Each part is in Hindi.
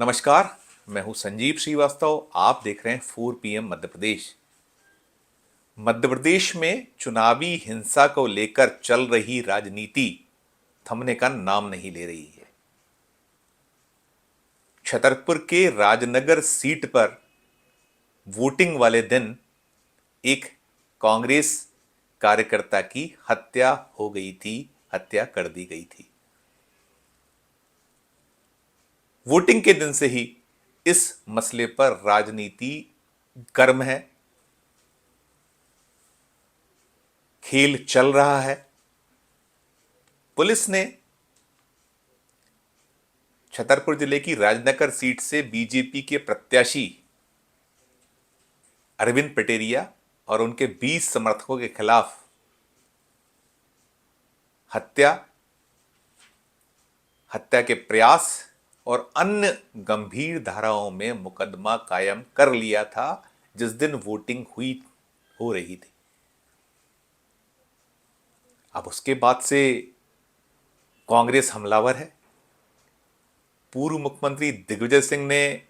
नमस्कार। मैं हूं संजीव श्रीवास्तव। आप देख रहे हैं 4 PM मध्य प्रदेश। मध्य प्रदेश में चुनावी हिंसा को लेकर चल रही राजनीति थमने का नाम नहीं ले रही है। छतरपुर के राजनगर सीट पर वोटिंग वाले दिन एक कांग्रेस कार्यकर्ता की हत्या हो गई थी, हत्या कर दी गई थी। वोटिंग के दिन से ही इस मसले पर राजनीति गर्म है, खेल चल रहा है। पुलिस ने छतरपुर जिले की राजनगर सीट से बीजेपी के प्रत्याशी अरविंद पटेरिया और उनके 20 समर्थकों के खिलाफ हत्या, हत्या के प्रयास और अन्य गंभीर धाराओं में मुकदमा कायम कर लिया था जिस दिन वोटिंग हो रही थी। अब उसके बाद से कांग्रेस हमलावर है। पूर्व मुख्यमंत्री दिग्विजय सिंह ने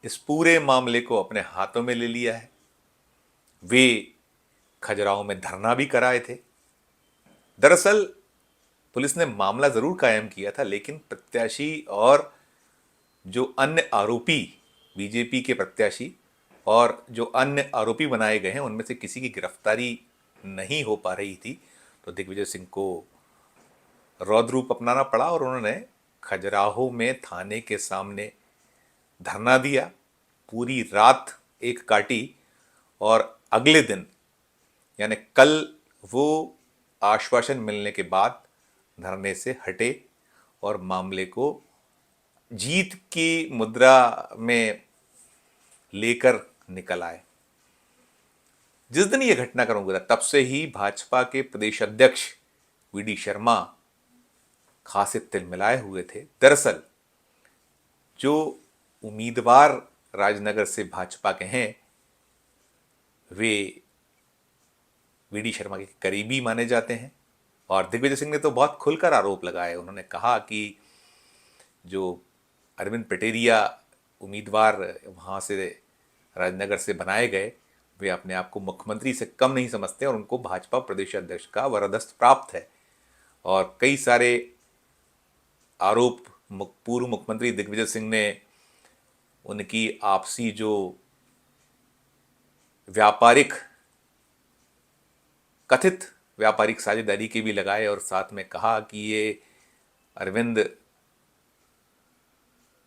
इस पूरे मामले को अपने हाथों में ले लिया है। वे खजुराहो में धरना भी कराए थे। दरअसल पुलिस ने मामला जरूर कायम किया था, लेकिन प्रत्याशी और जो अन्य आरोपी, बीजेपी के प्रत्याशी और जो अन्य आरोपी बनाए गए हैं, उनमें से किसी की गिरफ्तारी नहीं हो पा रही थी। तो दिग्विजय सिंह को रौद्र रूप अपनाना पड़ा और उन्होंने खजुराहो में थाने के सामने धरना दिया, पूरी रात एक काटी और अगले दिन यानी कल वो आश्वासन मिलने के बाद धरने से हटे और मामले को जीत की मुद्रा में लेकर निकल आए। जिस दिन यह घटनाक्रम हुआ तब से ही भाजपा के प्रदेश अध्यक्ष वीडी शर्मा खासे तिलमिलाए हुए थे। दरअसल जो उम्मीदवार राजनगर से भाजपा के हैं वे वीडी शर्मा के करीबी माने जाते हैं और दिग्विजय सिंह ने तो बहुत खुलकर आरोप लगाए। उन्होंने कहा कि जो अरविंद पटेरिया उम्मीदवार वहाँ से राजनगर से बनाए गए, वे अपने आप को मुख्यमंत्री से कम नहीं समझते और उनको भाजपा प्रदेश अध्यक्ष का वरदस्त प्राप्त है। और कई सारे आरोप पूर्व मुख्यमंत्री दिग्विजय सिंह ने उनकी आपसी जो कथित व्यापारिक साझेदारी के भी लगाए और साथ में कहा कि ये अरविंद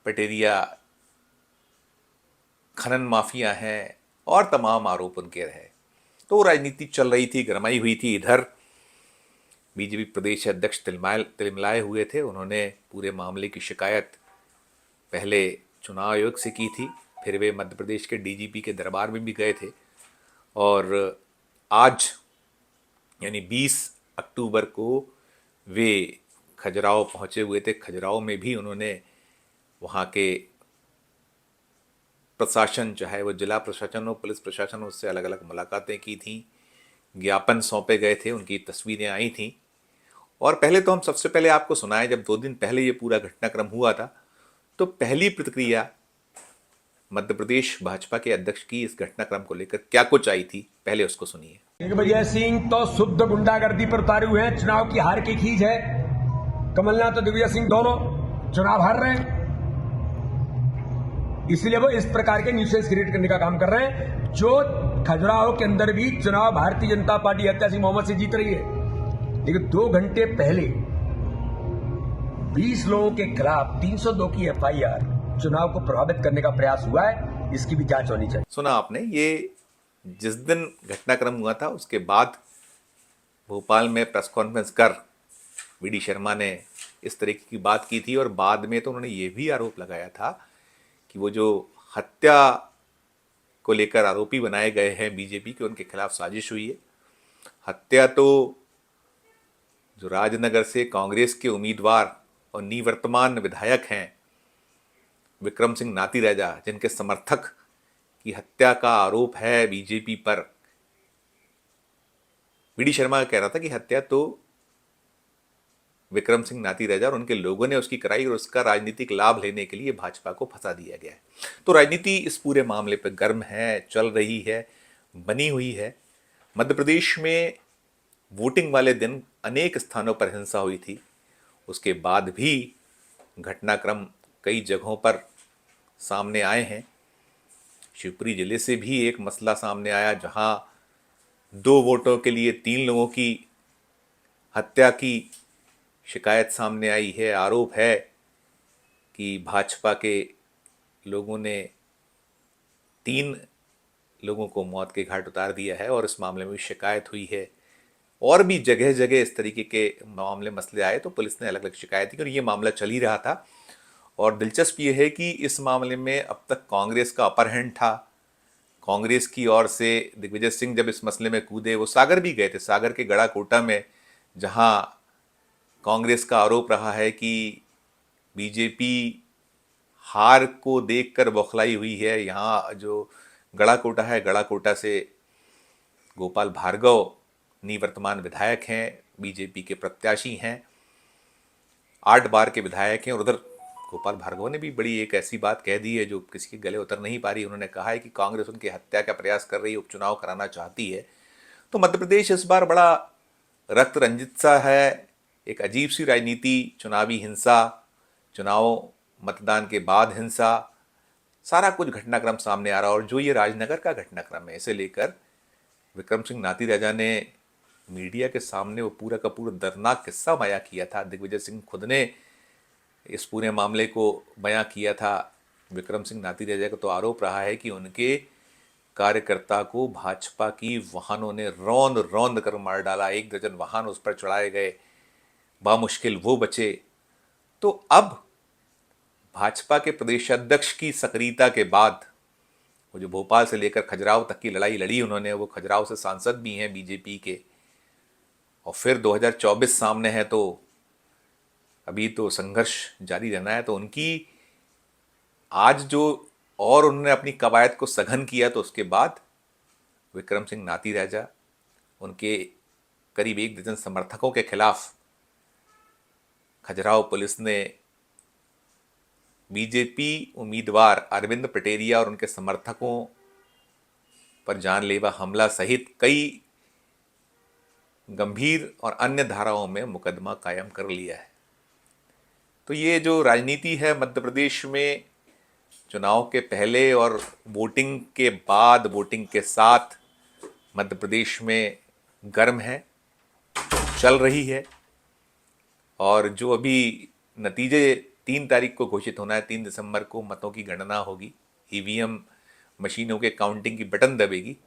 पटेरिया खनन माफिया हैं और तमाम आरोप उनके रहे। तो राजनीति चल रही थी, गरमाई हुई थी। इधर बीजेपी प्रदेश अध्यक्ष तिलमिलाए हुए थे। उन्होंने पूरे मामले की शिकायत पहले चुनाव आयोग से की थी, फिर वे मध्य प्रदेश के डीजीपी के दरबार में भी गए थे और आज यानी 20 अक्टूबर को वे खजुराहो पहुंचे हुए थे। खजुराहो में भी उन्होंने वहाँ के प्रशासन, चाहे वो जिला प्रशासन हो, पुलिस प्रशासन हो, उससे अलग अलग मुलाकातें की थी, ज्ञापन सौंपे गए थे, उनकी तस्वीरें आई थीं। और पहले तो हम सबसे पहले आपको सुनाएं, जब 2 दिन पहले ये पूरा घटनाक्रम हुआ था तो पहली प्रतिक्रिया मध्य प्रदेश भाजपा के अध्यक्ष की इस घटनाक्रम को लेकर क्या कुछ आई थी, पहले उसको सुनिए। दिग्विजय सिंह तो शुद्ध गुंडागर्दी पर उतारे हुए हैं। चुनाव की हार की खींच है। कमलनाथ और दिग्विजय सिंह दोनों चुनाव हार रहे हैं, इसलिए वो इस प्रकार के न्यूसेंस क्रिएट करने का काम कर रहे हैं। जो खजुराहो के अंदर भी चुनाव भारतीय जनता पार्टी हत्या सिंह मोहम्मद से जीत रही है, लेकिन 2 घंटे पहले 20 लोगों के खिलाफ 302 की एफआईआर चुनाव को प्रभावित करने का प्रयास हुआ है। इसकी भी जांच होनी चाहिए। सुना आपने, ये जिस दिन घटनाक्रम हुआ था उसके बाद भोपाल में प्रेस कॉन्फ्रेंस कर वीडी शर्मा ने इस तरीके की बात की थी और बाद में तो उन्होंने ये भी आरोप लगाया था कि वो जो हत्या को लेकर आरोपी बनाए गए हैं बीजेपी के, उनके खिलाफ साजिश हुई है। हत्या तो जो राजनगर से कांग्रेस के उम्मीदवार और निवर्तमान विधायक हैं विक्रम सिंह नातीराजा, जिनके समर्थक की हत्या का आरोप है बीजेपी पर, वीडी शर्मा कह रहा था कि हत्या तो विक्रम सिंह नाती रजा और उनके लोगों ने उसकी कराई और उसका राजनीतिक लाभ लेने के लिए भाजपा को फंसा दिया गया है। तो राजनीति इस पूरे मामले पर गर्म है, चल रही है, बनी हुई है। मध्य प्रदेश में वोटिंग वाले दिन अनेक स्थानों पर हिंसा हुई थी। उसके बाद भी घटनाक्रम कई जगहों पर सामने आए हैं। शिवपुरी जिले से भी एक मसला सामने आया जहां 2 वोटों के लिए 3 लोगों की हत्या की शिकायत सामने आई है। आरोप है कि भाजपा के लोगों ने 3 लोगों को मौत के घाट उतार दिया है और इस मामले में शिकायत हुई है। और भी जगह जगह इस तरीके के मामले मसले आए तो पुलिस ने अलग अलग शिकायत की और ये मामला चल ही रहा था। और दिलचस्प ये है कि इस मामले में अब तक कांग्रेस का अपर हैंड था। कांग्रेस की ओर से दिग्विजय सिंह जब इस मसले में कूदे, वो सागर भी गए थे, सागर के गड़ाकोटा में, जहां कांग्रेस का आरोप रहा है कि बीजेपी हार को देखकर बौखलाई हुई है। यहाँ जो गड़ाकोटा है, गड़ाकोटा से गोपाल भार्गव निवर्तमान विधायक हैं, बीजेपी के प्रत्याशी हैं, 8 बार के विधायक हैं। और उधर गोपाल भार्गव ने भी बड़ी एक ऐसी बात कह दी है जो किसी के गले उतर नहीं पा रही। उन्होंने कहा है कि कांग्रेस उनकी हत्या का प्रयास कर रही है, उपचुनाव कराना चाहती है। तो मध्य प्रदेश इस बार बड़ा रक्त रंजित सा है। एक अजीब सी राजनीति, चुनावी हिंसा, चुनाव मतदान के बाद हिंसा, सारा कुछ घटनाक्रम सामने आ रहा। और जो ये राजनगर का घटनाक्रम है, इसे लेकर विक्रम सिंह नाती राजा ने मीडिया के सामने वो पूरा का पूरा दर्दनाक किस्सा बयां किया था। दिग्विजय सिंह खुद ने इस पूरे मामले को बयां किया था। विक्रम सिंह नाती राजा का तो आरोप रहा है कि उनके कार्यकर्ता को भाजपा की वाहनों ने रौंद रौंद कर मार डाला। 1 दर्जन वाहन उस पर चढ़ाए गए, बामुश्किल वो बचे। तो अब भाजपा के प्रदेश अध्यक्ष की सक्रियता के बाद, वो जो भोपाल से लेकर खजुराहो तक की लड़ाई लड़ी उन्होंने, वो खजुराहो से सांसद भी हैं बीजेपी के, और फिर 2024 सामने है तो अभी तो संघर्ष जारी रहना है। तो उनकी आज जो, और उन्होंने अपनी कवायद को सघन किया, तो उसके बाद विक्रम सिंह नाती राजा, उनके करीब 1 दर्जन समर्थकों के खिलाफ खजुराहो पुलिस ने बीजेपी उम्मीदवार अरविंद पटेरिया और उनके समर्थकों पर जानलेवा हमला सहित कई गंभीर और अन्य धाराओं में मुकदमा कायम कर लिया है। तो ये जो राजनीति है मध्य प्रदेश में, चुनाव के पहले और वोटिंग के बाद, वोटिंग के साथ, मध्य प्रदेश में गर्म है, चल रही है। और जो अभी नतीजे 3 तारीख को घोषित होना है, 3 दिसंबर को मतों की गणना होगी, ईवीएम मशीनों के काउंटिंग की बटन दबेगी,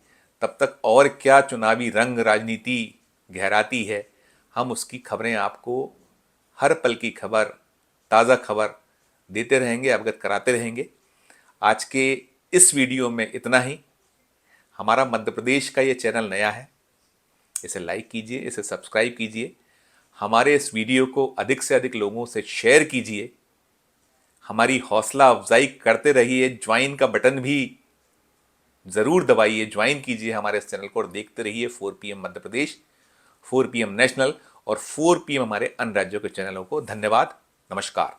तब तक और क्या चुनावी रंग राजनीति गहराती है, हम उसकी खबरें आपको हर पल की खबर, ताज़ा खबर देते रहेंगे, अवगत कराते रहेंगे। आज के इस वीडियो में इतना ही। हमारा मध्य प्रदेश का ये चैनल नया है, इसे लाइक कीजिए, इसे सब्सक्राइब कीजिए, हमारे इस वीडियो को अधिक से अधिक लोगों से शेयर कीजिए, हमारी हौसला अफजाई करते रहिए। ज्वाइन का बटन भी ज़रूर दबाइए, ज्वाइन कीजिए हमारे इस चैनल को और देखते रहिए 4 PM Madhya Pradesh, 4 PM national और 4 PM हमारे अन्य राज्यों के चैनलों को। धन्यवाद, नमस्कार।